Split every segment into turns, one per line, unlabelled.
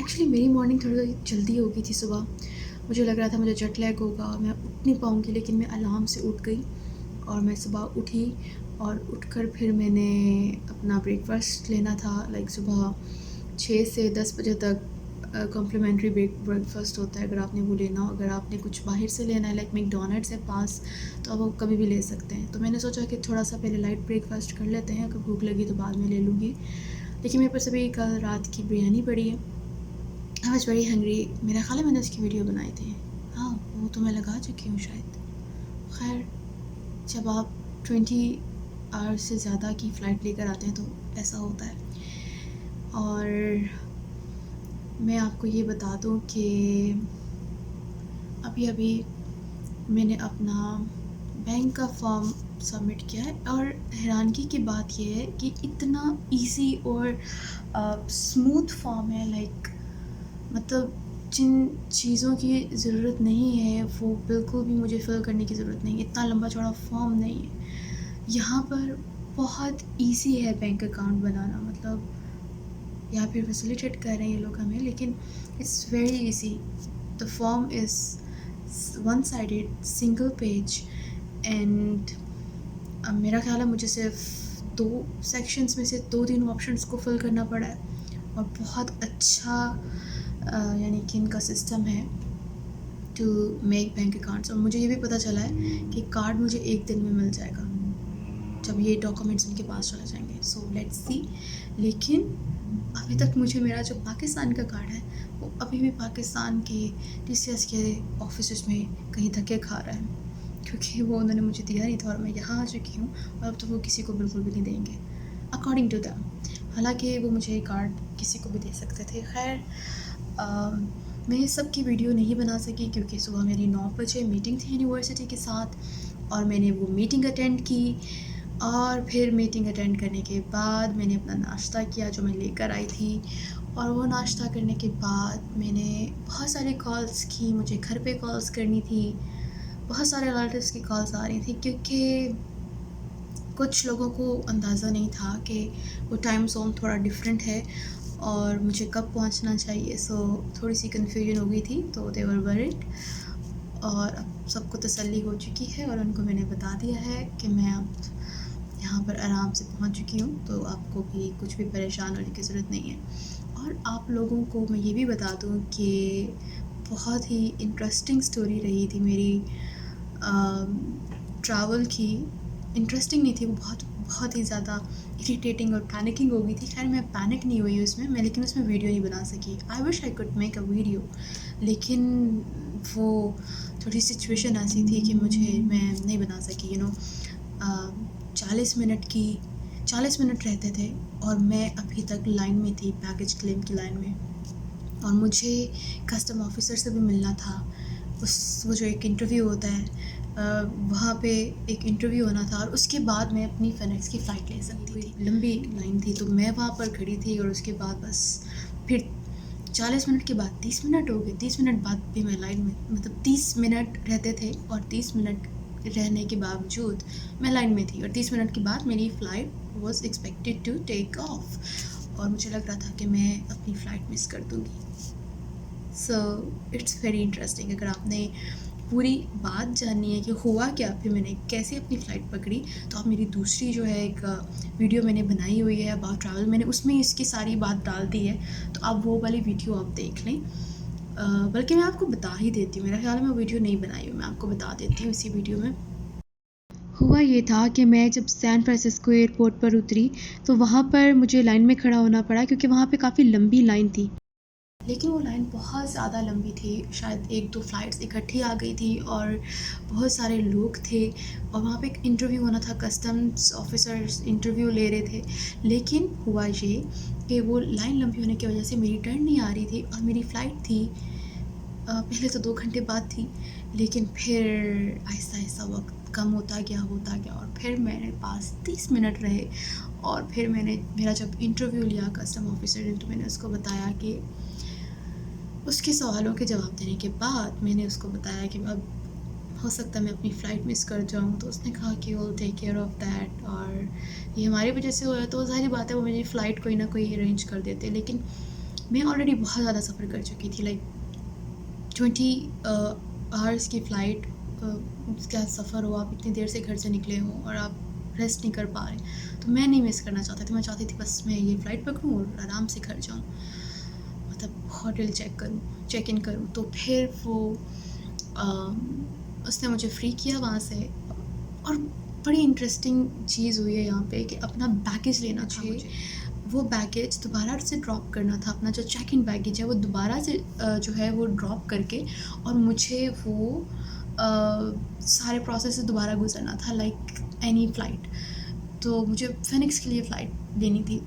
Actually میری morning تھوڑی جلدی ہو گئی تھی صبح. مجھے لگ رہا تھا مجھے جیٹ لیگ ہوگا, میں اٹھ نہیں پاؤں گی, لیکن میں الارم سے اٹھ گئی اور میں صبح اٹھی اور اٹھ کر پھر میں نے اپنا بریک فاسٹ لینا تھا. لائک صبح 6 سے 10 بجے تک کمپلیمنٹری بریک فاسٹ ہوتا ہے اگر آپ نے وہ لینا ہو. اگر آپ نے کچھ باہر سے لینا ہے لائک میک ڈونلڈس ہے پاس, تو آپ وہ کبھی بھی لے سکتے ہیں. تو میں نے سوچا کہ تھوڑا سا پہلے لائٹ بریک فاسٹ کر لیتے ہیں, اگر بھوک لگی تو بعد میں لے لوں گی. لیکن میرے پاس ابھی کل رات کی بریانی پڑی ہے. I was very hungry. میرا خیال ہے میں نے اس کی ویڈیو بنائی تھی, ہاں وہ تو میں لگا چکی ہوں شاید. خیر, جب آپ 20 آورس سے زیادہ کی فلائٹ لے کر آتے ہیں تو ایسا ہوتا ہے. اور میں آپ کو یہ بتا دوں کہ ابھی میں نے اپنا بینک کا فارم سبمٹ کیا ہے, اور حیرانگی کی بات یہ ہے کہ اتنا ایزی اور اسموتھ فارم ہے. لائک مطلب جن چیزوں کی ضرورت نہیں ہے وہ بالکل بھی مجھے فل کرنے کی ضرورت نہیں ہے. اتنا لمبا چوڑا فارم نہیں ہے. یہاں پر بہت ایزی ہے بینک اکاؤنٹ بنانا, مطلب یا پھر فیسیلیٹیٹ کر رہے ہیں یہ لوگ ہمیں, لیکن it's very easy. The form is one sided single page, and میرا خیال ہے مجھے صرف 2 سیکشنز میں سے 2-3 آپشنس کو فل کرنا پڑا ہے. اور بہت اچھا یعنی کہ ان کا سسٹم ہے ٹو میک بینک اکاؤنٹس. اور مجھے یہ بھی پتہ چلا ہے کہ کارڈ مجھے 1 دن میں مل جائے گا جب یہ ڈاکومنٹس ان کے پاس چلے جائیں گے. So let's see. لیکن ابھی تک مجھے میرا جو پاکستان کا کارڈ ہے وہ ابھی بھی پاکستان کے TCS کے آفیسز میں کہیں دھکے کھا رہا ہے, کیونکہ وہ انہوں نے مجھے دیا نہیں تھا اور میں یہاں آ چکی ہوں, اور اب تو وہ کسی کو بالکل بھی نہیں دیں گے اکارڈنگ ٹو دیم. حالانکہ وہ مجھے کارڈ کسی کو بھی دے سکتے تھے. خیر, میں سب کی ویڈیو نہیں بنا سکی کیونکہ صبح میری 9 بجے میٹنگ تھی یونیورسٹی کے ساتھ, اور میں نے وہ میٹنگ اٹینڈ کی. اور پھر میٹنگ اٹینڈ کرنے کے بعد میں نے اپنا ناشتہ کیا جو میں لے کر آئی تھی, اور وہ ناشتہ کرنے کے بعد میں نے بہت ساری کالز کی. مجھے گھر پہ کالز کرنی تھی, بہت سارے ریلیٹیوز کی کالز آ رہی تھیں, کیونکہ کچھ لوگوں کو اندازہ نہیں تھا کہ وہ ٹائم زون تھوڑا ڈفرینٹ ہے اور مجھے کب پہنچنا چاہیے. سو تھوڑی سی کنفیوژن ہو گئی تھی, تو دے ور ورڈ. اور اب سب کو تسلی ہو چکی ہے, اور ان کو میں نے بتا دیا ہے کہ میں اب یہاں پر آرام سے پہنچ چکی ہوں, تو آپ کو بھی کچھ بھی پریشان ہونے کی ضرورت نہیں ہے. اور آپ لوگوں کو میں یہ بھی بتا دوں کہ بہت ہی انٹرسٹنگ سٹوری رہی تھی میری ٹریول کی. انٹرسٹنگ نہیں تھی, وہ بہت ہی زیادہ اریٹیٹنگ اور پینکنگ ہو گئی تھی. خیر میں پینک نہیں ہوئی اس میں لیکن اس میں ویڈیو نہیں بنا سکی. I wish I could make a video, لیکن وہ تھوڑی سچویشن ایسی تھی کہ میں نہیں بنا سکی. 40 منٹ رہتے تھے اور میں ابھی تک لائن میں تھی, پیکج کلیم کی لائن میں, اور مجھے کسٹم آفیسر سے بھی ملنا تھا. وہ جو ایک انٹرویو ہوتا ہے وہاں پہ ایک انٹرویو ہونا تھا, اور اس کے بعد میں اپنی فینکس کی فلائٹ لے سکتی تھی. لمبی لائن تھی, تو میں وہاں پر کھڑی تھی, اور اس کے بعد بس پھر 40 منٹ کے بعد 30 منٹ ہو گئے. 30 منٹ بعد بھی میں لائن میں, مطلب 30 منٹ رہتے تھے اور 30 منٹ رہنے کے باوجود میں لائن میں تھی, اور 30 منٹ کے بعد میری flight was expected to take off, اور مجھے لگ رہا تھا کہ میں اپنی فلائٹ مس کر دوں گی. So it's very interesting. اگر آپ نے پوری بات جاننی ہے کہ ہوا کیا, پھر میں نے کیسے اپنی فلائٹ پکڑی, تو آپ میری دوسری جو ہے ایک ویڈیو میں نے بنائی ہوئی ہے اباؤٹ ٹریول, میں نے اس میں اس کی ساری بات ڈال دی ہے, تو آپ وہ والی ویڈیو آپ دیکھ لیں. بلکہ میں آپ کو بتا ہی دیتی ہوں, میرا خیال ہے میں ویڈیو نہیں بنائی ہوں, میں آپ کو بتا دیتی ہوں اسی ویڈیو میں. ہوا یہ تھا کہ میں جب سین فرانسسکو ایئرپورٹ پر اتری تو وہاں پر مجھے لائن میں کھڑا ہونا پڑا, کیونکہ وہاں پہ کافی لمبی لائن تھی. لیکن وہ لائن بہت زیادہ لمبی تھی, شاید 1-2 فلائٹس اکٹھی آ گئی تھی, اور بہت سارے لوگ تھے, اور وہاں پہ ایک انٹرویو ہونا تھا, کسٹمز آفیسرز انٹرویو لے رہے تھے. لیکن ہوا یہ کہ وہ لائن لمبی ہونے کی وجہ سے میری ٹرن نہیں آ رہی تھی, اور میری فلائٹ تھی پہلے تو 2 گھنٹے بعد تھی, لیکن پھر آہستہ آہستہ وقت کم ہوتا گیا, اور پھر میرے پاس 30 منٹ رہے. اور پھر میرا جب انٹرویو لیا کسٹم آفیسر نے, تو میں نے اس کو بتایا کہ اس کے سوالوں کے جواب دینے کے بعد میں نے اس کو بتایا کہ اب ہو سکتا ہے میں اپنی فلائٹ مس کر جاؤں. تو اس نے کہا کہ ول ٹیک کیئر آف دیٹ, اور یہ ہماری وجہ سے ہوا ہے, تو ظاہری بات ہے وہ میری فلائٹ کوئی نہ کوئی ارینج کر دیتے. لیکن میں آلریڈی بہت زیادہ سفر کر چکی تھی، لائک 20 آورس کی فلائٹ کا سفر ہو، آپ اتنی دیر سے گھر سے نکلے ہوں اور آپ ریسٹ نہیں کر پا رہے، تو میں نہیں مس کرنا چاہتی تھی. میں چاہتی تھی بس میں یہ فلائٹ پکڑوں اور آرام سے گھر جاؤں، مطلب ہوٹل چیک ان کروں. تو پھر وہ اس نے مجھے فری کیا وہاں سے. اور بڑی انٹرسٹنگ چیز ہوئی ہے یہاں پہ کہ اپنا بیگیج لینا تھا مجھے. وہ بیگیج دوبارہ سے ڈراپ کرنا تھا، اپنا جو چیک ان بیگیج ہے وہ دوبارہ سے جو ہے وہ ڈراپ کر کے، اور مجھے وہ سارے پروسیس سے دوبارہ گزرنا تھا لائک اینی فلائٹ. تو مجھے فینکس کے لیے فلائٹ لینی تھی.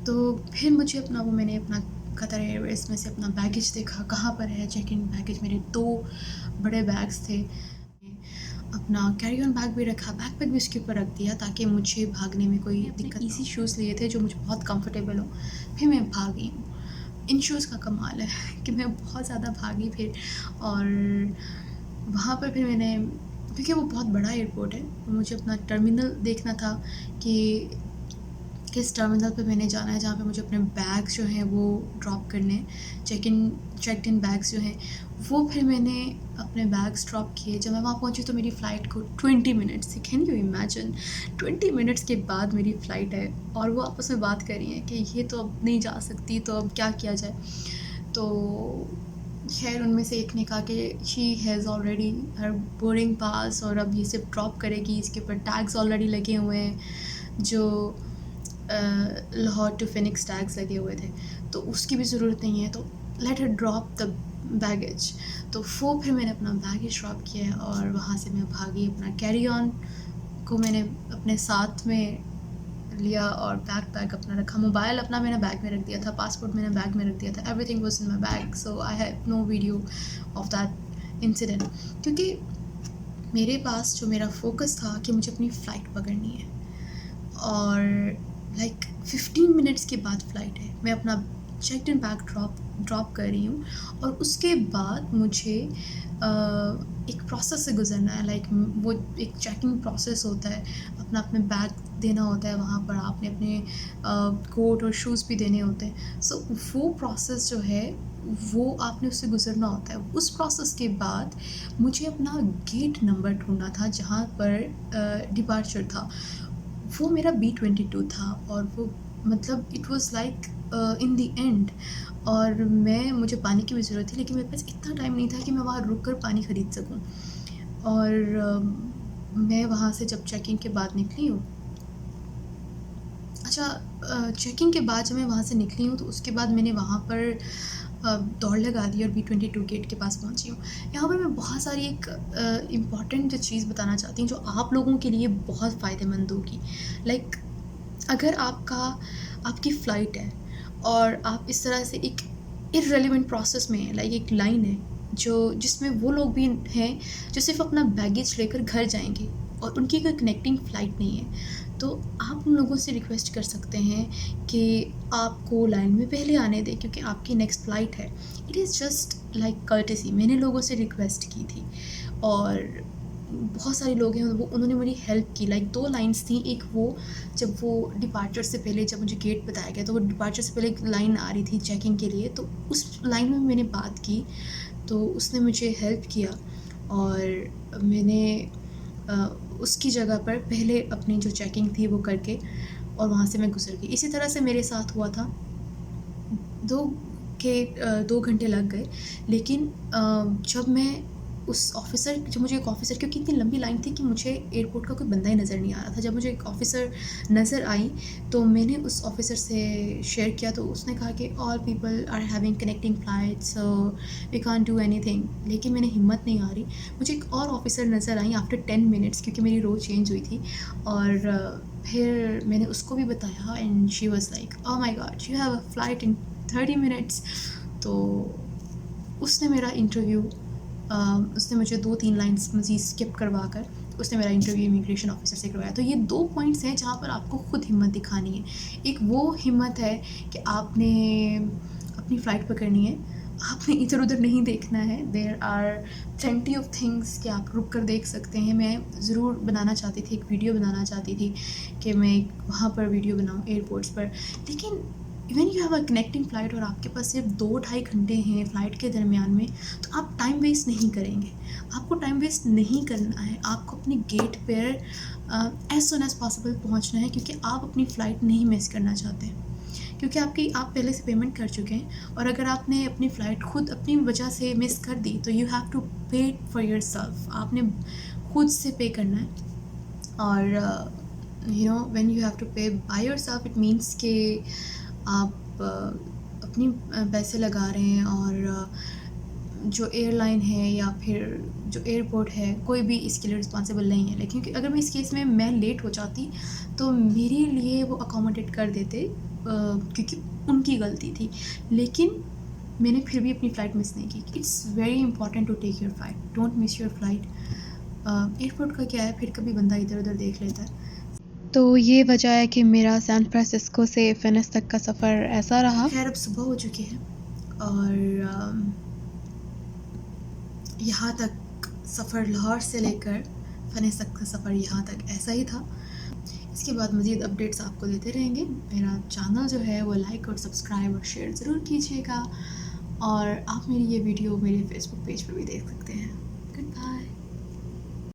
تو پھر مجھے میں نے اپنا قطر ایئر ویز میں سے اپنا بیگیج دیکھا کہاں پر ہے چیک ان بیگیج. میرے 2 بڑے بیگس تھے، اپنا کیری آن بیگ بھی رکھا، بیک پیک بھی اس کے اوپر رکھ دیا تاکہ مجھے بھاگنے میں کوئی دقت. ایزی شوز لیے تھے جو مجھے بہت کمفرٹیبل ہوں. پھر میں بھاگی ہوں. ان شوز کا کمال ہے کہ میں بہت زیادہ بھاگی پھر. اور وہاں پر پھر میں نے، کیونکہ وہ بہت بڑا ایئرپورٹ ہے، مجھے اپنا ٹرمینل دیکھنا تھا کہ کس ٹرمینل پہ میں نے جانا ہے جہاں پہ مجھے اپنے بیگس جو ہیں وہ ڈراپ کرنے ہیں، چیک ان بیگس جو ہیں وہ. پھر میں نے اپنے بیگس ڈراپ کیے. جب میں وہاں پہنچی تو میری فلائٹ کو 20 منٹس تھی. کین یو امیجن 20 منٹس کے بعد میری فلائٹ ہے اور وہ آپس میں بات کر رہی ہیں کہ یہ تو اب نہیں جا سکتی، تو اب کیا کیا جائے. تو خیر ان میں سے ایک نے کہا کہ she has already her boarding pass اور اب یہ صرف ڈراپ کرے گی، اس کے اوپر ٹیگس آلریڈی لگے ہوئے ہیں جو لاہور ٹو فینکس ٹیگس لگے ہوئے تھے، تو اس کی بھی ضرورت نہیں ہے، تو let her drop the baggage. تو وہ پھر میں نے اپنا بیگیج ڈراپ کیا اور وہاں سے میں بھاگی. اپنا کیری آن کو میں نے اپنے ساتھ میں لیا اور بیک پیک اپنا رکھا. موبائل اپنا میں نے بیگ میں رکھ دیا تھا، پاسپورٹ میں نے بیگ میں رکھ دیا تھا. Everything was in my bag. So I have no video of that incident, کیونکہ میرے پاس جو میرا فوکس تھا کہ مجھے اپنی فلائٹ پکڑنی ہے اور لائک 15 منٹس کے بعد فلائٹ ہے. میں اپنا چیک ان بیگ ڈراپ کر رہی ہوں اور اس کے بعد مجھے ایک پروسیس سے گزرنا ہے. لائک وہ ایک چیکنگ پروسیس ہوتا ہے، اپنے بیگ دینا ہوتا ہے وہاں پر، آپ نے اپنے کوٹ اور شوز بھی دینے ہوتے ہیں. سو وہ پروسیس جو ہے وہ آپ نے اس سے گزرنا ہوتا ہے. اس پروسیس کے بعد مجھے اپنا گیٹ نمبر ڈھونڈنا تھا جہاں پر ڈپارچر تھا. وہ میرا B-22 تھا اور وہ مطلب it was like in the end. اور مجھے پانی کی بھی ضرورت تھی، لیکن میرے پاس اتنا ٹائم نہیں تھا کہ میں وہاں رک کر پانی خرید سکوں. اور میں وہاں سے جب چیکنگ کے بعد نکلی ہوں، چیکنگ کے بعد جب میں وہاں سے نکلی ہوں تو اس کے بعد میں نے وہاں پر دوڑ لگا دی اور B-22 گیٹ کے پاس پہنچی ہوں. یہاں پر میں بہت ساری ایک امپورٹنٹ جو چیز بتانا چاہتی ہوں جو آپ لوگوں کے لیے بہت فائدہ مند ہوگی. لائک اگر آپ کی فلائٹ ہے اور آپ اس طرح سے ایک ارریلیونٹ پروسیس میں ہیں، لائک ایک لائن ہے جس میں وہ لوگ بھی ہیں جو صرف اپنا بیگیج لے کر گھر جائیں گے اور ان کی کوئی کنیکٹنگ فلائٹ نہیں ہے، تو آپ ان لوگوں سے ریکویسٹ کر سکتے ہیں کہ آپ کو لائن میں پہلے آنے دیں کیونکہ آپ کی نیکسٹ فلائٹ ہے. It is just like courtesy. میں نے لوگوں سے ریکویسٹ کی تھی اور بہت سارے لوگ ہیں انہوں نے میری ہیلپ کی. لائک 2 لائنس تھیں. ایک وہ جب وہ ڈپارچر سے پہلے جب مجھے گیٹ بتایا گیا تو وہ ڈپارچر سے پہلے ایک لائن آ رہی تھی چیکنگ کے لیے، تو اس لائن میں نے بات کی تو اس نے مجھے ہیلپ کیا اور میں نے اس کی جگہ پر پہلے اپنی جو چیکنگ تھی وہ کر کے اور وہاں سے میں گزر گئی. اسی طرح سے میرے ساتھ ہوا تھا. 2 گھنٹے لگ گئے، لیکن جب میں مجھے ایک آفیسر، کیونکہ اتنی لمبی لائن تھی کہ مجھے ایئرپورٹ کا کوئی بندہ ہی نظر نہیں آ رہا تھا. جب مجھے ایک آفیسر نظر آئی تو میں نے اس آفیسر سے شیئر کیا تو اس نے کہا کہ all people are having connecting flights so we can't do anything. لیکن میں نے ہمت نہیں ہاری. مجھے ایک اور آفیسر نظر آئی آفٹر 10 منٹس کیونکہ میری رو چینج ہوئی تھی، اور پھر میں نے اس کو بھی بتایا and she was like oh my God you have a flight in 30 minutes. تو اس نے میرا انٹرویو اس نے مجھے 2-3 لائنس مزید اسکپ کروا کر اس نے میرا انٹرویو امیگریشن آفیسر سے کروایا. تو یہ 2 پوائنٹس ہیں جہاں پر آپ کو خود ہمت دکھانی ہے. ایک وہ ہمت ہے کہ آپ نے اپنی فلائٹ پکڑنی ہے، آپ نے ادھر ادھر نہیں دیکھنا ہے. There are plenty of things کہ آپ رک کر دیکھ سکتے ہیں. میں ضرور بنانا چاہتی تھی، ایک ویڈیو بنانا چاہتی تھی کہ میں وہاں پر ویڈیو بناؤں ایئرپورٹس پر، لیکن even you have a connecting flight اور آپ کے پاس صرف 2-2.5 گھنٹے ہیں فلائٹ کے درمیان میں، تو آپ ٹائم ویسٹ نہیں کریں گے. آپ کو ٹائم ویسٹ نہیں کرنا ہے، آپ کو اپنی گیٹ پر ایز سون ایز پاسبل پہنچنا ہے، کیونکہ آپ اپنی فلائٹ نہیں مس کرنا چاہتے، کیونکہ آپ پہلے سے پیمنٹ کر چکے ہیں. اور اگر آپ نے اپنی فلائٹ خود اپنی وجہ سے مس کر دی تو you have to pay for yourself, آپ نے خود سے پے کرنا ہے. اور you know when you have to pay by yourself it means کہ آپ اپنی پیسے لگا رہے ہیں، اور جو ایئر لائن ہے یا پھر جو ایئرپورٹ ہے کوئی بھی اس کے لیے رسپانسیبل نہیں ہے. لیکن اگر میں اس کیس میں لیٹ ہو جاتی تو میرے لیے وہ اکوموڈیٹ کر دیتے، کیونکہ ان کی غلطی تھی. لیکن میں نے پھر بھی اپنی فلائٹ مس نہیں کی. It's very important to take your flight, don't miss your flight. Airport کا کیا ہے، پھر کبھی بندہ ادھر ادھر دیکھ لیتا ہے. تو یہ وجہ ہے کہ میرا سین فرانسسکو سے فینس تک کا سفر ایسا رہا. خیر اب صبح ہو چکی ہے اور یہاں تک سفر، لاہور سے لے کر فینس تک کا سفر یہاں تک ایسا ہی تھا. اس کے بعد مزید اپڈیٹس آپ کو دیتے رہیں گے. میرا چینل جو ہے وہ لائک اور سبسکرائب اور شیئر ضرور کیجیے گا، اور آپ میری یہ ویڈیو میرے فیس بک پیج پر بھی دیکھ سکتے ہیں.